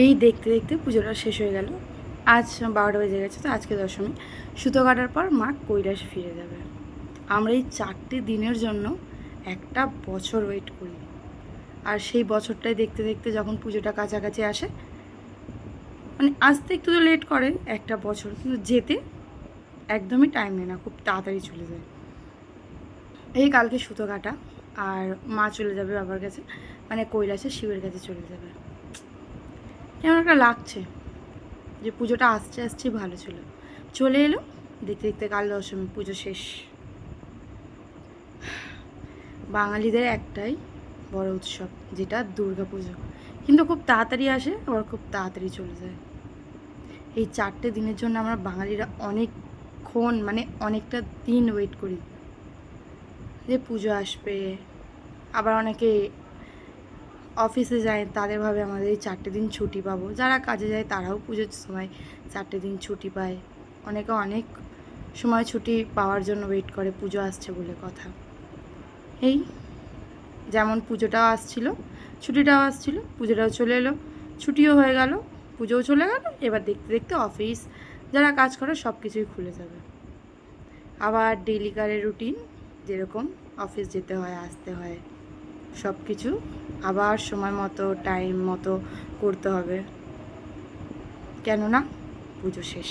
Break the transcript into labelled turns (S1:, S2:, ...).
S1: এই দেখতে দেখতে পুজোটা শেষ হয়ে গেল। আজ 12টা বেজে গেছে, তো আজকে দশমী। সুতো কাটার পর মা কৈলাসে ফিরে যাবে। আমরা এই 4টে দিনের জন্য একটা বছর ওয়েট করি। আর সেই বছরটাই দেখতে দেখতে যখন পুজোটা কাছাকাছি আসে, মানে আসতে একটু তো লেট করে একটা বছর, কিন্তু যেতে একদমই টাইম নেয় না, খুব তাড়াতাড়ি চলে যায়। এই কালকে সুতো কাটা, আর মা চলে যাবে বাবার কাছে, মানে কৈলাসে শিবের কাছে চলে যাবে। কেমন একটা লাগছে যে পুজোটা আসছে আসছে ভালো ছিল, চলে এলো। দেখতে দেখতে কাল দশমী, পুজো শেষ। বাঙালিদের একটাই বড় উৎসব, যেটা দুর্গা পুজো, কিন্তু খুব তাড়াতাড়ি আসে আবার খুব তাড়াতাড়ি চলে যায়। এই 4টে দিনের জন্য আমরা বাঙালিরা অনেকক্ষণ, মানে অনেকটা দিন ওয়েট করি যে পুজো আসবে। আবার অনেকে অফিসে যায়, তাদের ভাবে আমাদের এই 4টে দিন ছুটি পাবো। যারা কাজে যায় তারাও পুজোর সময় 4টে দিন ছুটি পায়। অনেকে অনেক সময় ছুটি পাওয়ার জন্য ওয়েট করে, পুজো আসছে বলে কথা। এই যেমন পুজোটাও আসছিল, ছুটিটাও আসছিল, পুজোটাও চলে এলো, ছুটিও হয়ে গেল, পুজোও চলে গেল। এবার দেখতে দেখতে অফিস, যারা কাজ করে সব কিছুই খুলে যাবে। আবার ডেইলিকারের রুটিন, যেরকম অফিস যেতে হয়, আসতে হয়, সব কিছু আবার সময় মতো টাইম মতো করতে হবে, কেননা পুজো শেষ।